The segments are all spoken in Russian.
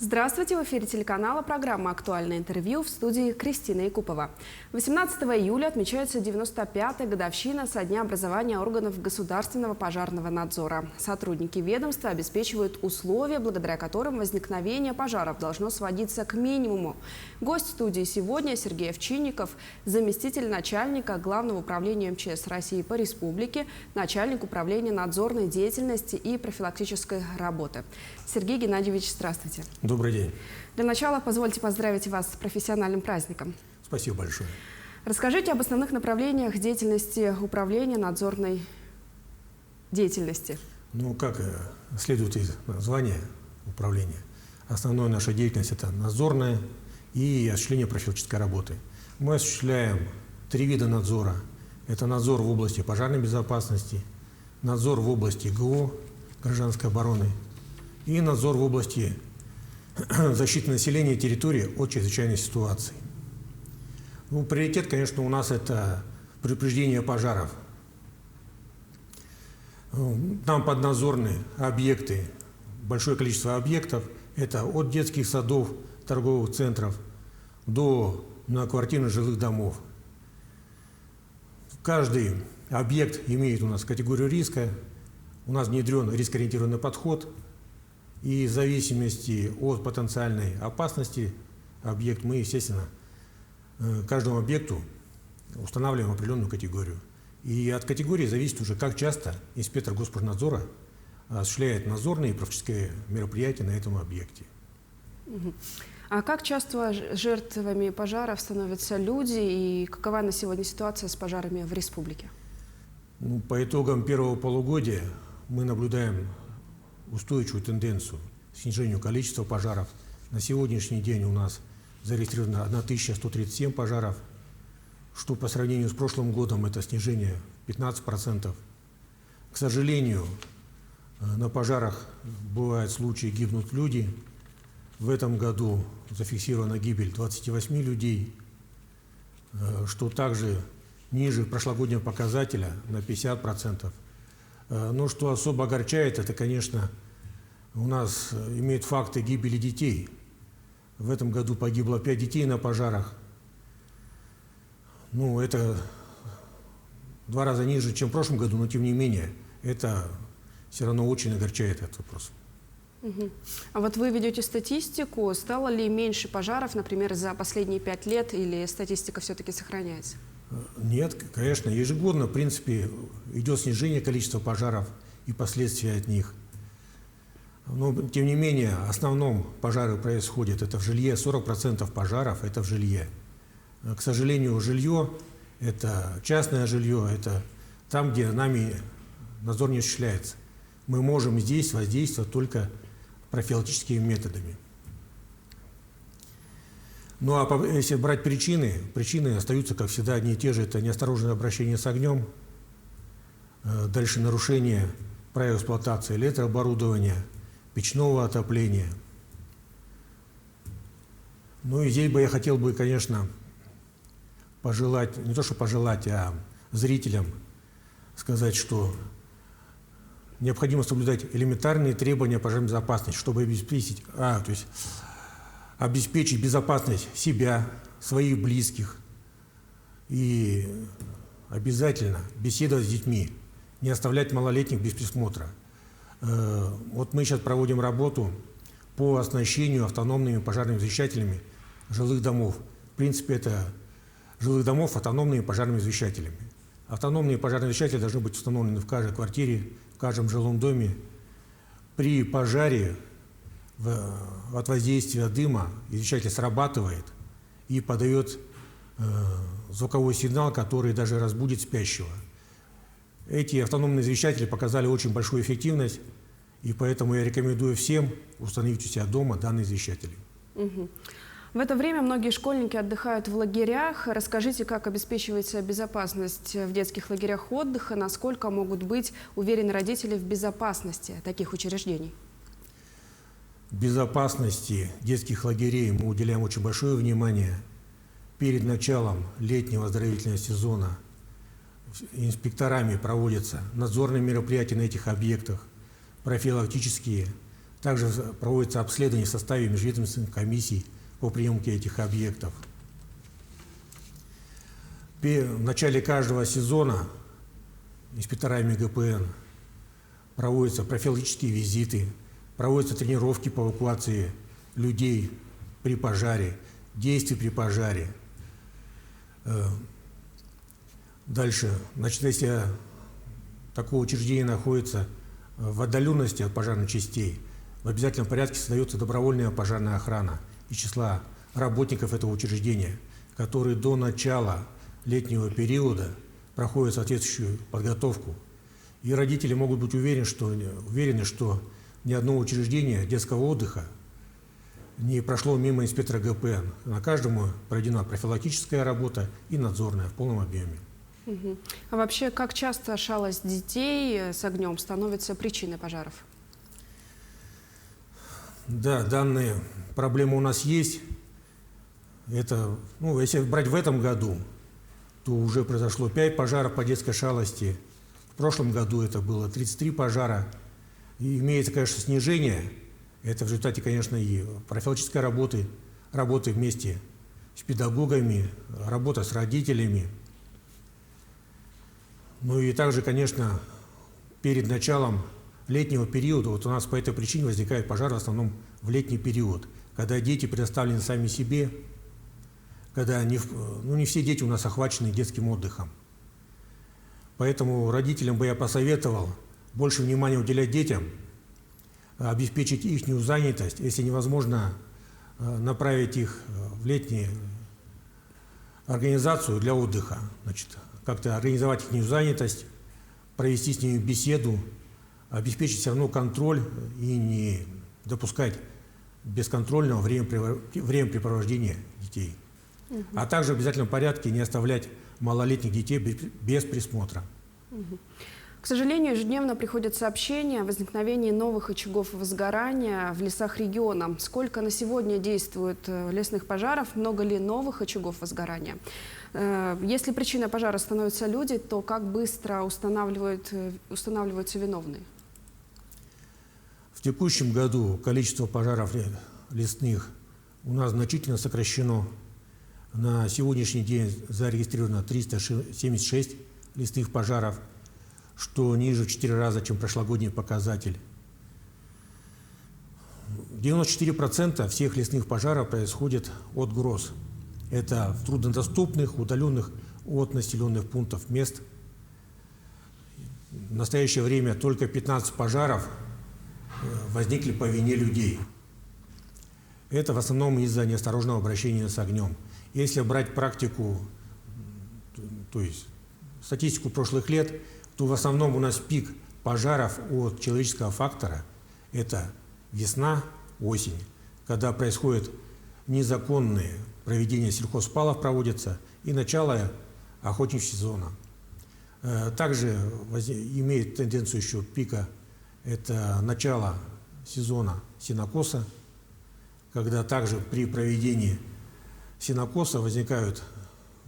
Здравствуйте! В эфире телеканала программа «Актуальное интервью», в студии Кристина Якупова. 18 июля отмечается 95-я годовщина со дня образования органов государственного пожарного надзора. Сотрудники ведомства обеспечивают условия, благодаря которым возникновение пожаров должно сводиться к минимуму. Гость студии сегодня Сергей Овчинников, заместитель начальника Главного управления МЧС России по республике, начальник управления надзорной деятельности и профилактической работы. Сергей Геннадьевич, здравствуйте. Добрый день. Для начала позвольте поздравить вас с профессиональным праздником. Спасибо большое. Расскажите об основных направлениях деятельности управления надзорной деятельности. Ну, как следует из названия управления, основная наша деятельность – это надзорная и осуществление профилактической работы. Мы осуществляем 3 вида надзора. Это надзор в области пожарной безопасности, надзор в области ГО, гражданской обороны, и надзор в области защиты населения и территории от чрезвычайной ситуации. Ну, приоритет, конечно, у нас это предупреждение пожаров. Нам поднадзорны объекты, большое количество объектов. Это от детских садов, торговых центров до многоквартирных жилых домов. Каждый объект имеет у нас категорию риска. У нас внедрен рискоориентированный подход. И в зависимости от потенциальной опасности объект мы, естественно, каждому объекту устанавливаем определенную категорию. И от категории зависит уже, как часто инспектор Госпожнадзора осуществляет надзорные и профилактические мероприятия на этом объекте. А как часто жертвами пожаров становятся люди и какова на сегодня ситуация с пожарами в республике? Ну, по итогам первого полугодия мы наблюдаем устойчивую тенденцию к снижению количества пожаров. На сегодняшний день у нас зарегистрировано 1137 пожаров, что по сравнению с прошлым годом это снижение 15%. К сожалению, на пожарах бывают случаи, гибнут люди. В этом году зафиксирована гибель 28 людей, что также ниже прошлогоднего показателя на 50%. Но что особо огорчает, это, конечно, у нас имеют факты гибели детей. В этом году погибло 5 детей на пожарах. Ну, это в 2 раза ниже, чем в прошлом году, но тем не менее, это все равно очень огорчает этот вопрос. А вот вы ведете статистику, стало ли меньше пожаров, например, за последние 5 лет, или статистика все-таки сохраняется? Нет, конечно, ежегодно, в принципе, идет снижение количества пожаров и последствия от них. Но, тем не менее, в основном пожары происходят, это в жилье, 40% пожаров это в жилье. К сожалению, жилье, это частное жилье, это там, где нами надзор не осуществляется. Мы можем здесь воздействовать только профилактическими методами. Ну а если брать причины остаются, как всегда, одни и те же. Это неосторожное обращение с огнем, дальше нарушение правил эксплуатации электрооборудования, печного отопления. Ну и здесь бы я хотел бы, конечно, пожелать, не то что пожелать, а зрителям сказать, что необходимо соблюдать элементарные требования пожарной безопасности, чтобы обеспечить безопасность себя, своих близких. И обязательно беседовать с детьми, не оставлять малолетних без присмотра. Вот мы сейчас проводим работу по оснащению автономными пожарными извещателями жилых домов. В принципе, это жилых домов автономными пожарными извещателями. Автономные пожарные извещатели должны быть установлены в каждой квартире, в каждом жилом доме. При пожаре от воздействия дыма извещатель срабатывает и подает звуковой сигнал, который даже разбудит спящего. Эти автономные извещатели показали очень большую эффективность, и поэтому я рекомендую всем установить у себя дома данные извещатели. В это время многие школьники отдыхают в лагерях. Расскажите, как обеспечивается безопасность в детских лагерях отдыха, насколько могут быть уверены родители в безопасности таких учреждений? Безопасности детских лагерей мы уделяем очень большое внимание. Перед началом летнего оздоровительного сезона инспекторами проводятся надзорные мероприятия на этих объектах, профилактические, Также проводится обследование в составе межведомственных комиссий по приемке этих объектов. В начале каждого сезона инспекторами ГПН проводятся профилактические визиты, проводятся тренировки по эвакуации людей при пожаре, действий при пожаре. Дальше, значит, если такое учреждение находится в отдаленности от пожарных частей, в обязательном порядке создается добровольная пожарная охрана из числа работников этого учреждения, которые до начала летнего периода проходят соответствующую подготовку. И родители могут быть уверены, что ни одно учреждение детского отдыха не прошло мимо инспектора ГПН. На каждом проведена профилактическая работа и надзорная в полном объеме. А вообще, как часто шалость детей с огнем становится причиной пожаров? Да, данные проблемы у нас есть. Это, если брать в этом году, то уже произошло 5 пожаров по детской шалости. В прошлом году это было 33 пожара. И имеется, конечно, снижение. Это в результате, конечно, и профилактической работы вместе с педагогами, работа с родителями. Ну и также, конечно, перед началом летнего периода, вот у нас по этой причине возникают пожары в основном в летний период, когда дети предоставлены сами себе, когда не все дети у нас охвачены детским отдыхом. Поэтому родителям бы я посоветовал больше внимания уделять детям, обеспечить их занятость, если невозможно направить их в летнюю организацию для отдыха, значит, как-то организовать их занятость, провести с ними беседу, обеспечить все равно контроль и не допускать бесконтрольного времяпрепровождения детей. А также в обязательном порядке не оставлять малолетних детей без присмотра. К сожалению, ежедневно приходят сообщения о возникновении новых очагов возгорания в лесах региона. Сколько на сегодня действует лесных пожаров, много ли новых очагов возгорания? Если причиной пожара становятся люди, то как быстро устанавливаются виновные? В текущем году количество пожаров лесных у нас значительно сокращено. На сегодняшний день зарегистрировано 376 лесных пожаров, что ниже в 4 раза, чем прошлогодний показатель. 94% всех лесных пожаров происходит от гроз. Это в труднодоступных, удаленных от населенных пунктов мест. В настоящее время только 15 пожаров возникли по вине людей. Это в основном из-за неосторожного обращения с огнем. Если брать практику, то есть статистику прошлых лет, то в основном у нас пик пожаров от человеческого фактора – это весна, осень, когда происходит незаконные проведения сельхозпалов проводятся и начало охотничьего сезона. Также имеет тенденцию еще пика – это начало сезона сенокоса, когда также при проведении сенокоса возникают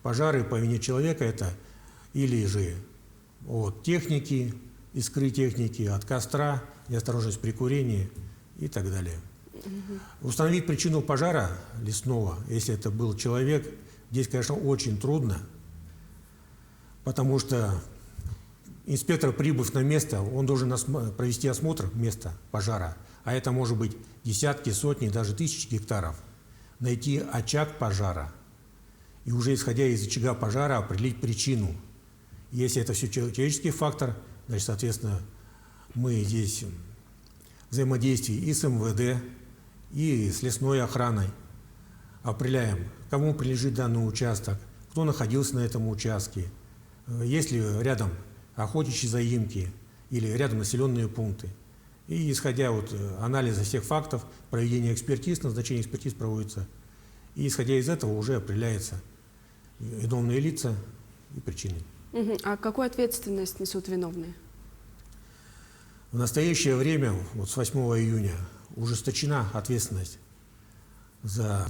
пожары по вине человека, это или же от техники, искры техники, от костра, неосторожность при курении и так далее. Установить причину пожара лесного, если это был человек, здесь, конечно, очень трудно, потому что инспектор, прибыв на место, он должен провести осмотр места пожара, а это может быть десятки, сотни, даже тысячи гектаров, найти очаг пожара и уже исходя из очага пожара определить причину. Если это все человеческий фактор, значит, соответственно, мы здесь взаимодействие и с МВД, и с лесной охраной определяем, кому принадлежит данный участок, кто находился на этом участке, есть ли рядом охотничьи заимки или рядом населенные пункты. И исходя от анализа всех фактов, проведения экспертиз, назначение экспертиз проводится, и исходя из этого уже определяются виновные лица и причины. А какую ответственность несут виновные? В настоящее время, вот с 8 июня, ужесточена ответственность за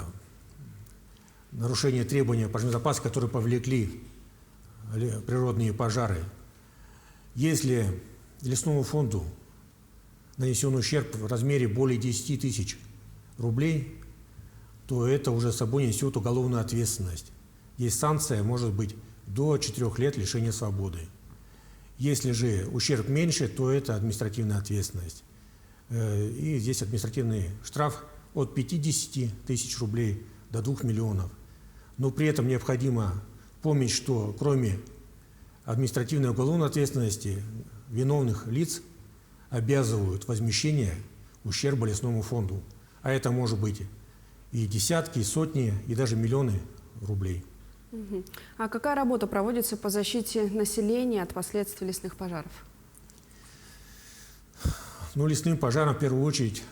нарушение требований пожарной безопасности, которые повлекли природные пожары. Если лесному фонду нанесен ущерб в размере более 10 тысяч рублей, то это уже собой несет уголовную ответственность. Здесь санкция может быть до 4 лет лишения свободы. Если же ущерб меньше, то это административная ответственность. И здесь административный штраф от 50 тысяч рублей до 2 миллионов. Но при этом необходимо помнить, что кроме административной и уголовной ответственности виновных лиц обязывают возмещение ущерба лесному фонду. А это может быть и десятки, и сотни, и даже миллионы рублей. А какая работа проводится по защите населения от последствий лесных пожаров? Ну, лесные пожары в первую очередь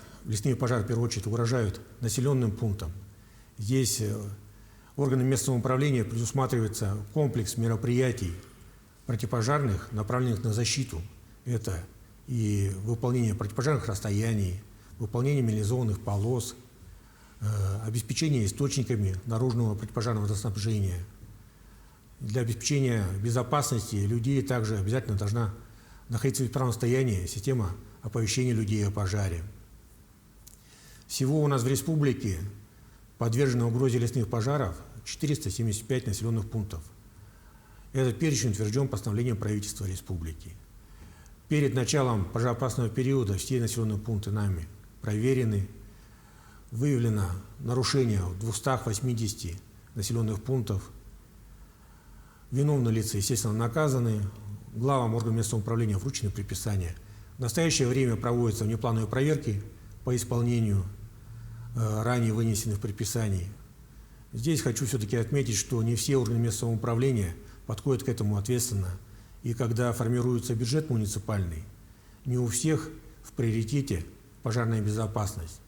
угрожают населенным пунктам. Здесь органами местного управления предусматривается комплекс мероприятий противопожарных, направленных на защиту. Это и выполнение противопожарных расстояний, выполнение минерализованных полос, обеспечение источниками наружного противопожарного водоснабжения. Для обеспечения безопасности людей также обязательно должна находиться в исправном состоянии система оповещения людей о пожаре. Всего у нас в республике подвержено угрозе лесных пожаров 475 населенных пунктов. Этот перечень утвержден постановлением правительства республики. Перед началом пожароопасного периода все населенные пункты нами проверены. Выявлено нарушение в 280 населенных пунктов. Виновные лица, естественно, наказаны. Главам органов местного управления вручены предписания. В настоящее время проводятся внеплановые проверки по исполнению ранее вынесенных предписаний. Здесь хочу все-таки отметить, что не все органы местного управления подходят к этому ответственно. И когда формируется бюджет муниципальный, не у всех в приоритете пожарная безопасность.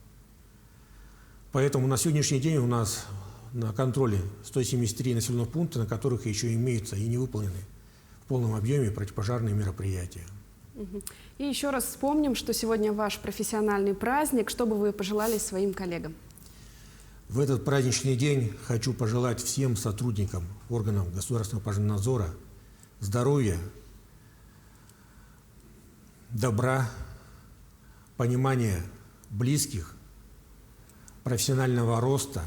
Поэтому на сегодняшний день у нас на контроле 173 населенных пункта, на которых еще имеются и не выполнены в полном объеме противопожарные мероприятия. И еще раз вспомним, что сегодня ваш профессиональный праздник. Что бы вы пожелали своим коллегам? В этот праздничный день хочу пожелать всем сотрудникам органов государственного пожарного надзора здоровья, добра, понимания близких, профессионального роста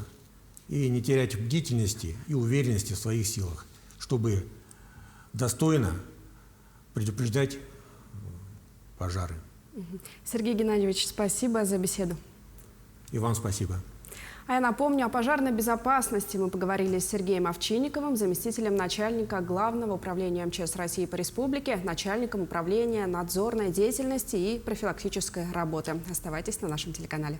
и не терять бдительности и уверенности в своих силах, чтобы достойно предупреждать пожары. Сергей Геннадьевич, спасибо за беседу. И вам спасибо. А я напомню, о пожарной безопасности мы поговорили с Сергеем Овчинниковым, заместителем начальника Главного управления МЧС России по республике, начальником управления надзорной деятельности и профилактической работы. Оставайтесь на нашем телеканале.